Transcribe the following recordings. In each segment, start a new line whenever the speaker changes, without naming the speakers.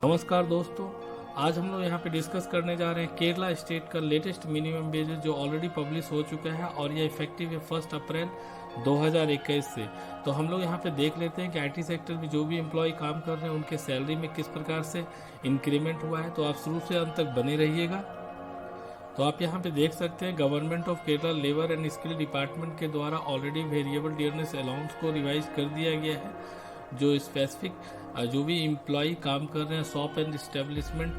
नमस्कार दोस्तों। आज हम लोग यहाँ पे डिस्कस करने जा रहे हैं केरला स्टेट का लेटेस्ट मिनिमम वेजेस जो ऑलरेडी पब्लिश हो चुका है और यह इफेक्टिव है 1 अप्रैल 2021 से। तो हम लोग यहाँ पे देख लेते हैं कि आईटी सेक्टर में जो भी एम्प्लॉय काम कर रहे हैं उनके सैलरी में किस प्रकार से इंक्रीमेंट हुआ है। तो आप शुरू से अंत तक बने रहिएगा। तो आप यहाँ पे देख सकते हैं government of Kerala labour and skill department के द्वारा ऑलरेडी वेरिएबल डियरनेस अलाउंस को रिवाइज कर दिया गया है। जो स्पेसिफिक जो भी एम्प्लॉय काम कर रहे हैं शॉप एंड इस्टेब्लिशमेंट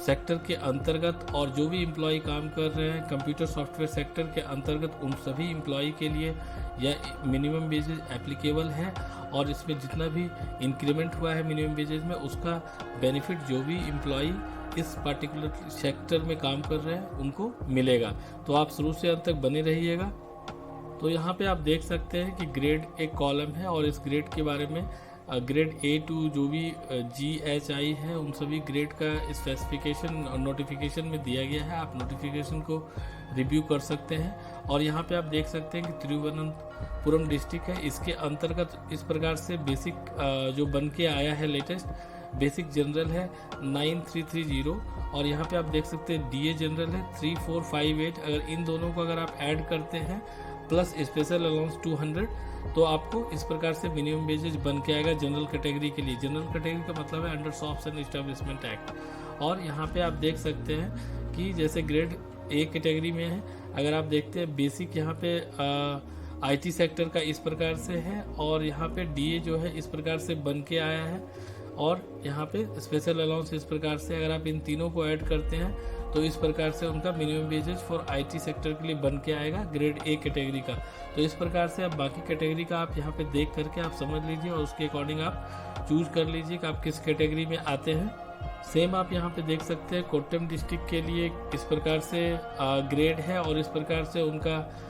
सेक्टर के अंतर्गत और जो भी एम्प्लॉय काम कर रहे हैं कंप्यूटर सॉफ्टवेयर सेक्टर के अंतर्गत, उन सभी एम्प्लॉय के लिए यह मिनिमम वेजेस एप्लीकेबल है। और इसमें जितना भी इंक्रीमेंट हुआ है मिनिमम वेजेस में, उसका बेनिफिट जो भी एम्प्लॉय इस पार्टिकुलर सेक्टर में काम कर रहे हैं उनको मिलेगा। तो आप शुरू से अंत तक बने रहिएगा। तो यहाँ पे आप देख सकते हैं कि ग्रेड एक कॉलम है और इस ग्रेड के बारे में ग्रेड ए टू जो भी GHI है उन सभी ग्रेड का स्पेसिफिकेशन नोटिफिकेशन में दिया गया है। आप नोटिफिकेशन को रिव्यू कर सकते हैं। और यहाँ पे आप देख सकते हैं कि तिरुवनंतपुरम डिस्ट्रिक्ट है, इसके अंतर्गत इस प्रकार से बेसिक जो बन के आया है लेटेस्ट बेसिक जनरल है 9330 और यहाँ पे आप देख सकते हैं DA जनरल है 3458। अगर इन दोनों को अगर आप ऐड करते हैं प्लस स्पेशल अलाउंस 200 तो आपको इस प्रकार से मिनिमम वेजेज बन के आएगा जनरल कैटेगरी के लिए। जनरल कैटेगरी का मतलब है under shops and establishment act. और यहाँ पे आप देख सकते हैं कि जैसे ग्रेड ए कैटेगरी में है, अगर आप देखते हैं बेसिक यहाँ पे IT सेक्टर का इस प्रकार से है और यहाँ पे DA जो है इस प्रकार से बन के आया है और यहाँ पे स्पेशल अलाउंस इस प्रकार से। अगर आप इन तीनों को ऐड करते हैं तो इस प्रकार से उनका minimum wages for IT sector के लिए बन के आएगा ग्रेड ए कैटेगरी का। तो इस प्रकार से आप बाकी कैटेगरी का आप यहाँ पे देख करके आप समझ लीजिए और उसके अकॉर्डिंग आप चूज कर लीजिए कि आप किस कैटेगरी में आते हैं। सेम आप यहाँ पे देख सकते हैं कोट्टयम डिस्ट्रिक्ट के लिए इस प्रकार से ग्रेड है और इस प्रकार से उनका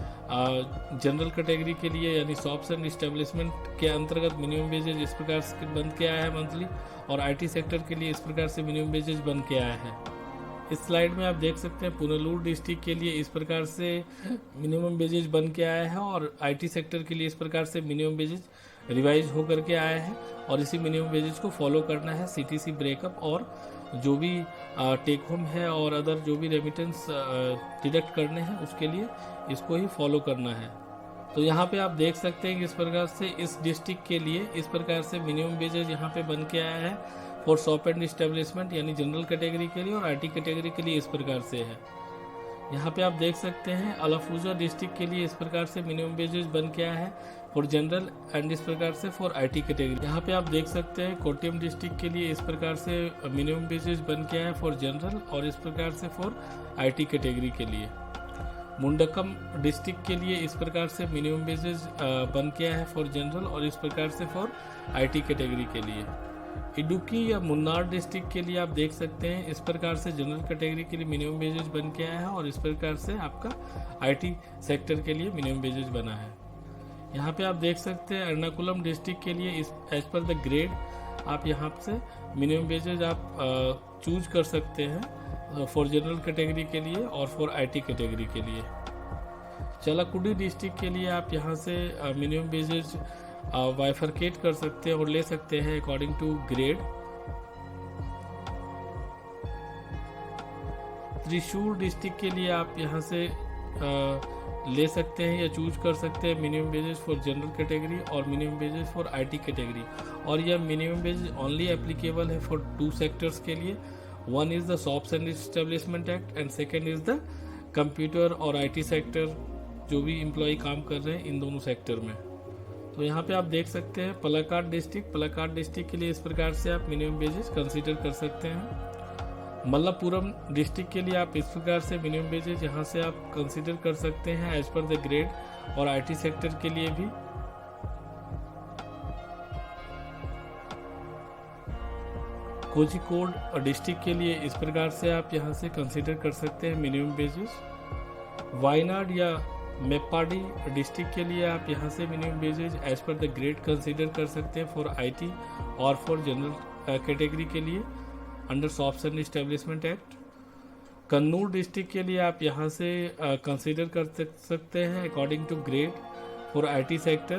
जनरल कैटेगरी के लिए यानी शॉप्स एंड इस्टेब्लिशमेंट के अंतर्गत मिनिमम वेजेज इस प्रकार से बन के आया है मंथली, और IT सेक्टर के लिए इस प्रकार से मिनिमम वेजेज बन के आया है। इस स्लाइड में आप देख सकते हैं पुनलूर डिस्ट्रिक्ट के लिए इस प्रकार से मिनिमम वेजेज बन के आया है और IT सेक्टर के लिए इस प्रकार से मिनिमम वेजेज रिवाइज होकर के आया है। और इसी मिनिमम वेजेज को फॉलो करना है। CTC ब्रेकअप और जो भी टेक होम है और अदर जो भी रेमिटेंस डिडक्ट करने हैं उसके लिए इसको ही फॉलो करना है। तो यहाँ पे आप देख सकते हैं कि इस प्रकार से इस डिस्ट्रिक्ट के लिए इस प्रकार से मिनिमम वेजेज यहाँ पे बन के आया है फॉर शॉप एंड इस्टेब्लिशमेंट यानी जनरल कैटेगरी के लिए, और IT कैटेगरी के लिए इस प्रकार से है। यहाँ पे आप देख सकते हैं अलाफूजा डिस्ट्रिक्ट के लिए इस प्रकार से मिनिमम वेजेज बन के आया है फॉर जनरल एंड इस प्रकार से फॉर IT कैटेगरी। यहाँ पे आप देख सकते हैं कोट्टयम डिस्ट्रिक्ट के लिए इस प्रकार से मिनिमम वेजेज बन के आया है फॉर जनरल और इस प्रकार से फॉर IT कैटेगरी के लिए। मुंडकम डिस्ट्रिक्ट के लिए इस प्रकार से मिनिमम वेजेज बन के आया है फॉर जनरल और इस प्रकार से फॉर IT कैटेगरी के लिए। इडुक्की या मुन्नार डिस्ट्रिक्ट के लिए आप देख सकते हैं इस प्रकार से जनरल कैटेगरी के लिए मिनिमम वेजेज बन के आया है और इस प्रकार से आपका IT सेक्टर के लिए मिनिमम वेजेज बना है। यहाँ पे आप देख सकते हैं एर्नाकुलम डिस्ट्रिक्ट के लिए इस एज पर द ग्रेड आप यहाँ से मिनिमम वेजेज आप चूज कर सकते हैं फॉर जनरल कैटेगरी के लिए और फॉर IT कैटेगरी के लिए। चलाकुडी डिस्ट्रिक्ट के लिए आप यहाँ से मिनिमम वेजेज बाइफरकेट कर सकते हैं और ले सकते हैं according to grade. Thrissur district के लिए आप यहाँ से ले सकते हैं या चूज कर सकते हैं minimum wages for general category और minimum wages for IT category. और यह मिनिमम वेजेस ओनली एप्लीकेबल है फॉर 2 सेक्टर्स के लिए। One is the shops and establishment act and second is the computer और IT सेक्टर जो भी एम्प्लॉय काम कर रहे हैं इन दोनों सेक्टर में। तो यहाँ पे आप देख सकते हैं पलाक्काड डिस्ट्रिक्ट के लिए इस प्रकार से आप मिनिमम वेजेस कंसीडर कर सकते हैं। मल्लापुरम डिस्ट्रिक्ट के लिए आप इस प्रकार से मिनिमम वेजेस यहाँ से आप कंसीडर कर सकते हैं एज पर द ग्रेड और IT सेक्टर के लिए भी। कोझिकोड डिस्ट्रिक्ट के लिए इस प्रकार से आप यहाँ से कंसीडर कर सकते हैं मिनिमम वेजेस। वायनाड या मेप्पाडी डिस्ट्रिक्ट के लिए आप यहाँ से minimum wages as per the grade consider कर सकते हैं फॉर IT और फॉर जनरल कैटेगरी के लिए under shops and establishment act. Kannur district के लिए आप यहाँ से कंसीडर कर सकते हैं according to grade for IT sector.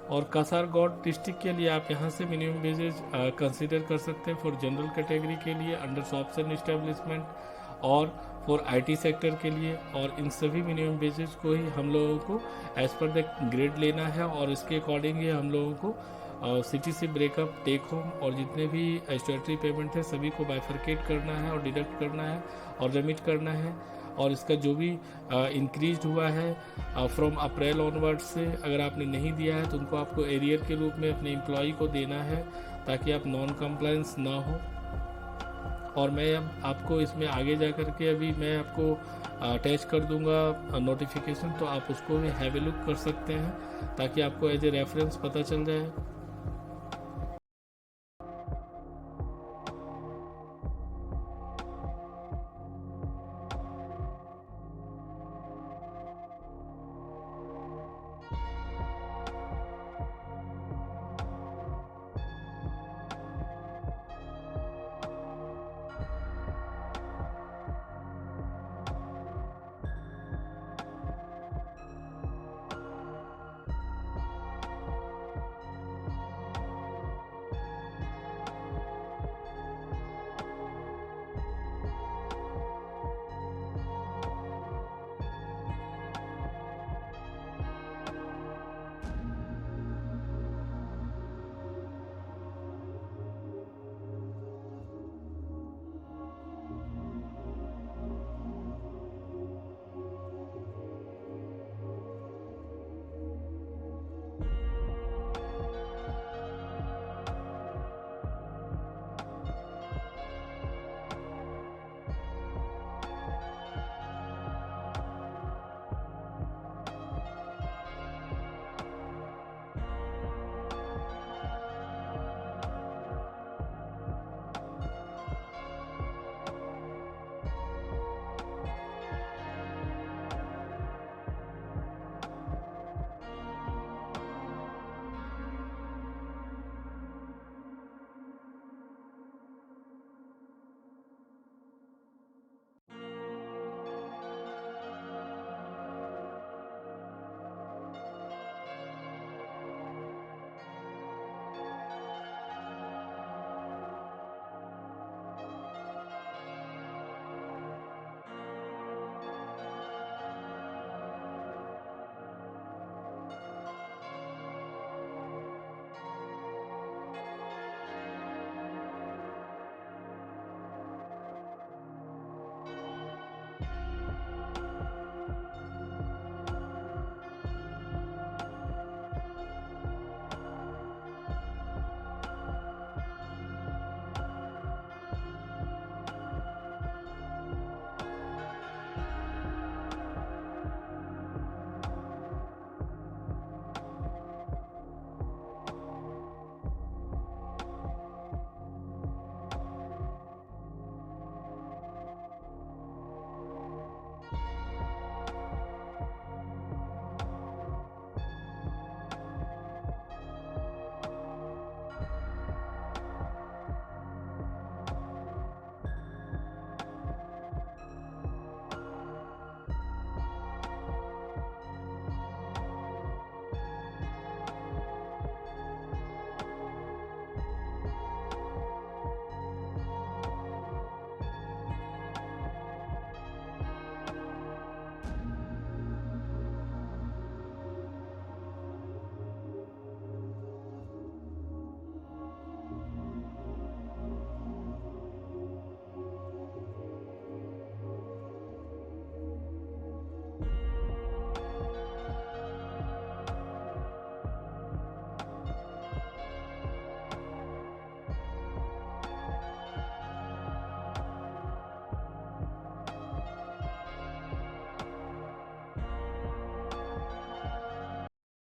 और कासारगोड डिस्ट्रिक्ट के लिए आप यहाँ से मिनिमम वेजेज कंसीडर कर सकते हैं फॉर जनरल कैटेगरी के लिए अंडर शॉप्स एंड इस्टेब्लिशमेंट और फॉर आईटी सेक्टर के लिए। और इन सभी मिनिमम वेजेज को ही हम लोगों को एज पर द ग्रेड लेना है और इसके अकॉर्डिंग ही हम लोगों को सिटी से ब्रेकअप, टेक होम और जितने भी स्टैट्यूटरी पेमेंट है सभी को बाइफरकेट करना है और डिडक्ट करना है और रेमिट करना है। और इसका जो भी इंक्रीज हुआ है फ्रॉम अप्रैल ऑनवर्ड से अगर आपने नहीं दिया है तो उनको आपको एरियर के रूप में अपने एम्प्लॉय को देना है ताकि आप नॉन कंप्लायंस ना हो। और मैं अब आपको इसमें आगे जा कर के अभी मैं आपको अटैच कर दूंगा नोटिफिकेशन, तो आप उसको भी हैव ए लुक कर सकते हैं ताकि आपको एज ए रेफरेंस पता चल जाए।